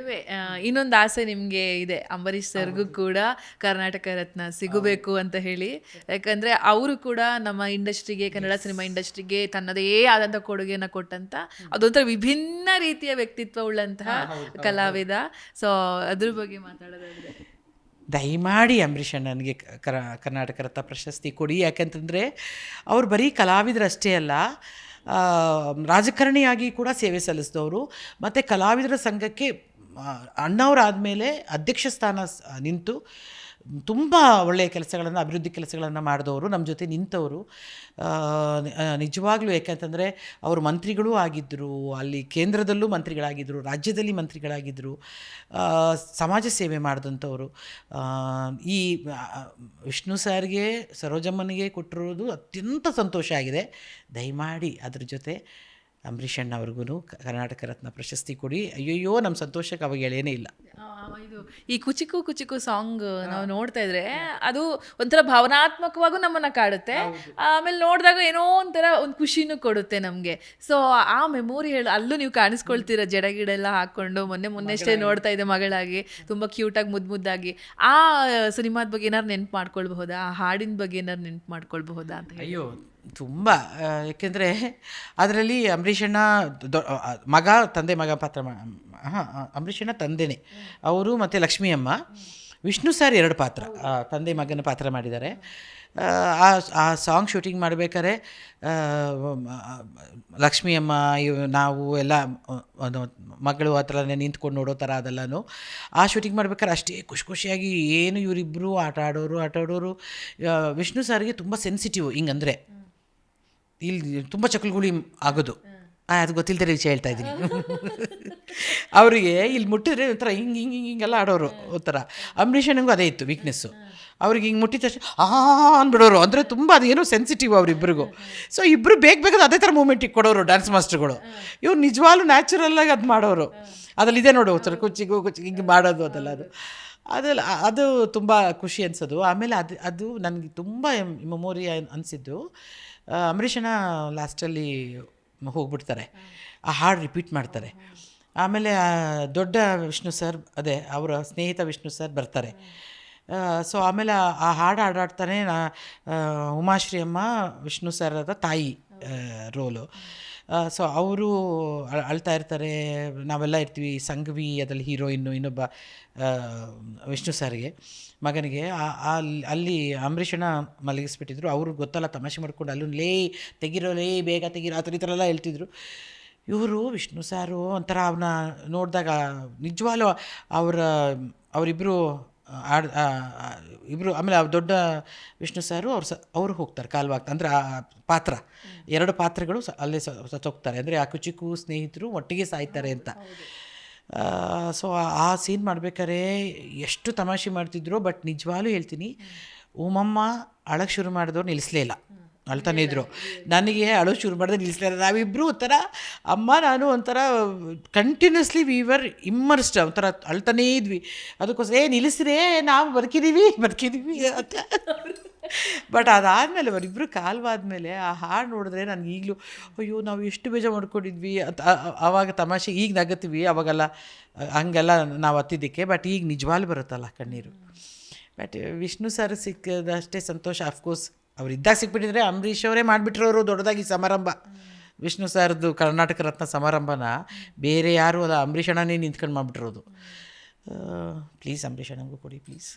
ನಡುವೆ ಇನ್ನೊಂದು ಆಸೆ ನಿಮಗೆ ಇದೆ, ಅಂಬರೀಷ್ ಸರ್ಗೂ ಕೂಡ ಕರ್ನಾಟಕ ರತ್ನ ಸಿಗಬೇಕು ಅಂತ ಹೇಳಿ. ಯಾಕಂದರೆ ಅವರು ಕೂಡ ನಮ್ಮ ಇಂಡಸ್ಟ್ರಿಗೆ, ಕನ್ನಡ ಸಿನಿಮಾ ಇಂಡಸ್ಟ್ರಿಗೆ ತನ್ನದೇ ಆದಂಥ ಕೊಡುಗೆಯನ್ನು ಕೊಟ್ಟಂಥ ಅದೊಂಥರ ವಿಭಿನ್ನ ರೀತಿಯ ವ್ಯಕ್ತಿತ್ವ ಉಳ್ಳಂತಹ ಕಲಾವಿದ. ಸೊ ಅದ್ರ ಬಗ್ಗೆ ಮಾತಾಡೋದಾದ್ರೆ ದಯಮಾಡಿ ಅಂಬರೀಷ್ ಅಣ್ಣನಿಗೆ ಕರ್ನಾಟಕ ರತ್ನ ಪ್ರಶಸ್ತಿ ಕೊಡಿ. ಯಾಕಂತಂದರೆ ಅವ್ರು ಬರೀ ಕಲಾವಿದರಷ್ಟೇ ಅಲ್ಲ, ರಾಜಕಾರಣಿಯಾಗಿ ಕೂಡ ಸೇವೆ ಸಲ್ಲಿಸಿದವರು. ಮತ್ತು ಕಲಾವಿದರ ಸಂಘಕ್ಕೆ ಅಣ್ಣವರಾದಮೇಲೆ ಅಧ್ಯಕ್ಷ ಸ್ಥಾನ ನಿಂತು ತುಂಬ ಒಳ್ಳೆಯ ಕೆಲಸಗಳನ್ನು, ಅಭಿವೃದ್ಧಿ ಕೆಲಸಗಳನ್ನು ಮಾಡಿದವರು, ನಮ್ಮ ಜೊತೆ ನಿಂತವರು. ನಿಜವಾಗ್ಲೂ ಯಾಕಂತಂದರೆ ಅವರು ಮಂತ್ರಿಗಳೂ ಆಗಿದ್ದರು, ಅಲ್ಲಿ ಕೇಂದ್ರದಲ್ಲೂ ಮಂತ್ರಿಗಳಾಗಿದ್ದರು, ರಾಜ್ಯದಲ್ಲಿ ಮಂತ್ರಿಗಳಾಗಿದ್ದರು, ಸಮಾಜ ಸೇವೆ ಮಾಡಿದಂಥವ್ರು. ಈ ವಿಷ್ಣು ಸಾರ್ಗೆ, ಸರೋಜಮ್ಮನಿಗೆ ಕೊಟ್ಟಿರೋದು ಅತ್ಯಂತ ಸಂತೋಷ ಆಗಿದೆ. ದಯಮಾಡಿ ಅದ್ರ ಜೊತೆ ಅಂಬರೀಷ್ ಅಣ್ಣ ಅವ್ರಿಗೂ ಕರ್ನಾಟಕ ರತ್ನ ಪ್ರಶಸ್ತಿ ಕೊಡಿ. ಅಯ್ಯಯ್ಯೋ, ನಮ್ಮ ಸಂತೋಷಕ್ಕೆ ಅವಾಗ ಎಳೆನೇ ಇಲ್ಲ. ಇದು ಈ ಕುಚಿಕು ಕುಚಿಕು ಸಾಂಗ್ ನಾವು ನೋಡ್ತಾ ಇದ್ರೆ ಅದು ಒಂಥರ ಭಾವನಾತ್ಮಕವಾಗೂ ನಮ್ಮನ್ನು ಕಾಡುತ್ತೆ. ಆಮೇಲೆ ನೋಡಿದಾಗ ಏನೋ ಒಂಥರ ಒಂದು ಖುಷಿನೂ ಕೊಡುತ್ತೆ ನಮಗೆ. ಸೊ ಆ ಮೆಮೊರಿ ಅಲ್ಲೂ ನೀವು ಕಾಣಿಸ್ಕೊಳ್ತೀರ, ಜಡಗಿಡೆಲ್ಲ ಹಾಕ್ಕೊಂಡು. ಮೊನ್ನೆಷ್ಟೇ ನೋಡ್ತಾ ಇದ್ದೆ ಮಗಳಾಗಿ, ತುಂಬ ಕ್ಯೂಟಾಗಿ ಮುದ್ದಾಗಿ. ಆ ಸಿನಿಮಾದ ಬಗ್ಗೆ ಏನಾರು ನೆನ್ಪು ಮಾಡ್ಕೊಳ್ಬಹುದಾ? ಆ ಹಾಡಿನ ಬಗ್ಗೆ ಏನಾರು ನೆನ್ಪು ಮಾಡ್ಕೊಳ್ಬಹುದಾ ಅಂತ ಹೇಳಿ. ಅಯ್ಯೋ ತುಂಬ, ಏಕೆಂದರೆ ಅದರಲ್ಲಿ ಅಂಬರೀಷಣ್ಣ ಮಗ, ತಂದೆ ಮಗ ಪಾತ್ರ. ಅಂಬರೀಷಣ್ಣ ತಂದೆನೇ ಅವರು, ಮತ್ತು ಲಕ್ಷ್ಮೀ ಅಮ್ಮ. ವಿಷ್ಣು ಸರ್ 2 ಪಾತ್ರ, ತಂದೆ ಮಗನ ಪಾತ್ರ ಮಾಡಿದ್ದಾರೆ. ಆ ಸಾಂಗ್ ಶೂಟಿಂಗ್ ಮಾಡಬೇಕಾದ್ರೆ ಲಕ್ಷ್ಮೀ ಅಮ್ಮ, ನಾವು ಎಲ್ಲ ಮಗಳು ಆ ಥರನೇ ನಿಂತ್ಕೊಂಡು ನೋಡೋ ಥರ ಅದೆಲ್ಲನೂ. ಆ ಶೂಟಿಂಗ್ ಮಾಡ್ಬೇಕಾದ್ರೆ ಅಷ್ಟೇ ಖುಷಿಯಾಗಿ ಏನು ಇವರಿಬ್ಬರು ಆಟ ಆಡೋರು. ವಿಷ್ಣು ಸರ್ಗೆ ತುಂಬ ಸೆನ್ಸಿಟಿವ್, ಹಿಂಗಂದರೆ ಇಲ್ಲಿ ತುಂಬ ಚಕ್ಲುಗುಳಿ ಆಗೋದು. ಅದು ಗೊತ್ತಿಲ್ಲದೆ ವಿಷಯ ಹೇಳ್ತಾ ಇದ್ದೀನಿ. ಅವರಿಗೆ ಇಲ್ಲಿ ಮುಟ್ಟಿದ್ರೆ ಒಂಥರ ಹಿಂಗೆಲ್ಲ ಆಡೋರು ಒಂಥರ. ಅಂಬರೀಷನಿಗೂ ಅದೇ ಇತ್ತು ವೀಕ್ನೆಸ್ಸು. ಅವ್ರಿಗೆ ಹಿಂಗೆ ಮುಟ್ಟಿದ ತಕ್ಷಣ ಅಂದ್ಬಿಡೋರು. ಅಂದರೆ ತುಂಬ ಅದೇನೋ ಸೆನ್ಸಿಟಿವ್ ಅವರಿಬ್ಬರಿಗೂ. ಸೊ ಇಬ್ಬರು ಬೇಕದ ಅದೇ ಥರ ಮೂಮೆಂಟಿಗೆ ಕೊಡೋರು ಡ್ಯಾನ್ಸ್ ಮಾಸ್ಟರ್ಗಳು. ಇವ್ರು ನಿಜವಾಗ್ಲೂ ನ್ಯಾಚುರಲ್ಲಾಗಿ ಅದು ಮಾಡೋರು. ಅದರಲ್ಲಿ ಇದೆ ನೋಡು, ಒಂಥರ ಕುಚ್ಚಿಗೂ ಹಿಂಗೆ ಮಾಡೋದು ಅದೆಲ್ಲ ಅದು ತುಂಬ ಖುಷಿ ಅನಿಸೋದು. ಆಮೇಲೆ ಅದು ನನಗೆ ತುಂಬ ಮೆಮೊರಿ ಅನಿಸಿದ್ದು, ಅಂಬರೀಷಣ್ಣ ಲಾಸ್ಟಲ್ಲಿ ಹೋಗ್ಬಿಡ್ತಾರೆ, ಆ ಹಾಡು ರಿಪೀಟ್ ಮಾಡ್ತಾರೆ. ಆಮೇಲೆ ದೊಡ್ಡ ವಿಷ್ಣು ಸರ್, ಅದೇ ಅವರ ಸ್ನೇಹಿತ ವಿಷ್ಣು ಸರ್ ಬರ್ತಾರೆ. ಸೊ ಆಮೇಲೆ ಆ ಹಾಡು ಹಾಡಾಡ್ತಾನೆ ಉಮಾಶ್ರೀ ಅಮ್ಮ, ವಿಷ್ಣು ಸರ್ ಅದ ತಾಯಿ ರೋಲು. ಸೊ ಅವರು ಅಳ್ತಾ ಇರ್ತಾರೆ, ನಾವೆಲ್ಲ ಇರ್ತೀವಿ. ಸಂಘವಿ ಅದರಲ್ಲಿ ಹೀರೋಯಿನ್ನು, ಇನ್ನೊಬ್ಬ ವಿಷ್ಣು ಸರ್ಗೆ ಮಗನಿಗೆ ಅಲ್ಲಿ ಅಂಬರೀಷಣ್ಣ ಮಲಗಿಸ್ಬಿಟ್ಟಿದ್ರು. ಅವರು ಗೊತ್ತಲ್ಲ, ತಮಾಷೆ ಮಾಡ್ಕೊಂಡು ಅಲ್ಲೂ ತೆಗಿರೋ ಬೇಗ ತೆಗಿರೋ ಆ ಥರ ಎಲ್ಲ ಹೇಳ್ತಿದ್ರು. ಇವರು ವಿಷ್ಣು ಸಾರು ಒಂಥರ ಅವನ್ನ ನೋಡಿದಾಗ ನಿಜವಾಗ್ಲೂ ಅವರಿಬ್ಬರು ಇಬ್ಬರು. ಆಮೇಲೆ ದೊಡ್ಡ ವಿಷ್ಣು ಸಾರು ಅವರು ಹೋಗ್ತಾರೆ ಕಾಲ್ವಾಗ್ತಾ. ಅಂದರೆ ಆ ಪಾತ್ರ, 2 ಪಾತ್ರಗಳು ಅಲ್ಲೇ ಸತ್ತೋಗ್ತಾರೆ. ಅಂದರೆ ಆ ಕುಚಿಕು ಸ್ನೇಹಿತರು ಒಟ್ಟಿಗೆ ಸಾಯ್ತಾರೆ ಅಂತ. ಸೊ ಆ ಸೀನ್ ಮಾಡ್ಬೇಕಾದ್ರೆ ಎಷ್ಟು ತಮಾಷೆ ಮಾಡ್ತಿದ್ರು. ಬಟ್ ನಿಜವಾಗ್ಲೂ ಹೇಳ್ತೀನಿ, ಓಮಮ್ಮ ಅಳಕ್ಕೆ ಶುರು ಮಾಡಿದವ್ರು ನಿಲ್ಲಿಸಲೇ ಇಲ್ಲ, ಅಳ್ತಾನೆ ಇದ್ರು. ನನಗೆ ಅಳೋ ಶುರು ಮಾಡಿದ್ರೆ ನಿಲ್ಲಿಸಲೇ ಇಲ್ಲ. ನಾವಿಬ್ಬರು ಒಂಥರ ಅಮ್ಮ ನಾನು ಒಂಥರ ಕಂಟಿನ್ಯೂಸ್ಲಿ ವೀವರ್ ಇಮ್ಮರ್ಸ್ಡ್, ಒಂಥರ ಅಳ್ತಾನೇ ಇದ್ವಿ. ಅದಕ್ಕೋಸ್ಕರ ನಿಲ್ಲಿಸ್ರೇ, ನಾವು ಬದುಕಿದ್ದೀವಿ ಅಂತ. ಬಟ್ ಅದಾದಮೇಲೆ ಅವರಿಬ್ಬರು ಕಾಲ್ವಾದ್ಮೇಲೆ ಆ ಹಾಡು ನೋಡಿದ್ರೆ ನನಗೆ ಈಗಲೂ ಅಯ್ಯೋ ನಾವು ಎಷ್ಟು ಬೇಜಾರು ಮಾಡ್ಕೊಂಡಿದ್ವಿ ಅಂತ. ಆವಾಗ ತಮಾಷೆ ಈಗ ನಗತ್ತೀವಿ, ಅವಾಗೆಲ್ಲ ಹಂಗೆಲ್ಲ ನಾವು ಹತ್ತಿದ್ದಕ್ಕೆ. ಬಟ್ ಈಗ ನಿಜವಾಗ್ಲೂ ಬರುತ್ತಲ್ಲ ಕಣ್ಣೀರು. ಬಟ್ ವಿಷ್ಣು ಸರ್ ಸಿಕ್ಕದಷ್ಟೇ ಸಂತೋಷ. ಅಫ್ಕೋರ್ಸ್ ಅವರಿದ್ದಾಗ ಸಿಕ್ಬಿಟ್ಟಿದ್ರೆ ಅಂಬರೀಷ್ ಅವರೇ ಮಾಡಿಬಿಟ್ರೋರು ದೊಡ್ಡದಾಗಿ ಸಮಾರಂಭ. ವಿಷ್ಣು ಸರ್ದು ಕರ್ನಾಟಕ ರತ್ನ ಸಮಾರಂಭನ ಬೇರೆ ಯಾರು ಅಲ್ಲ, ಅಂಬರೀಷ್ ಅಣ್ಣನೇ ನಿಂತ್ಕೊಂಡು ಮಾಡಿಬಿಟ್ಟಿರೋದು. ಪ್ಲೀಸ್ ಅಂಬರೀಷ್ ಅಣ್ಣಂಗೂ ಕೊಡಿ ಪ್ಲೀಸ್.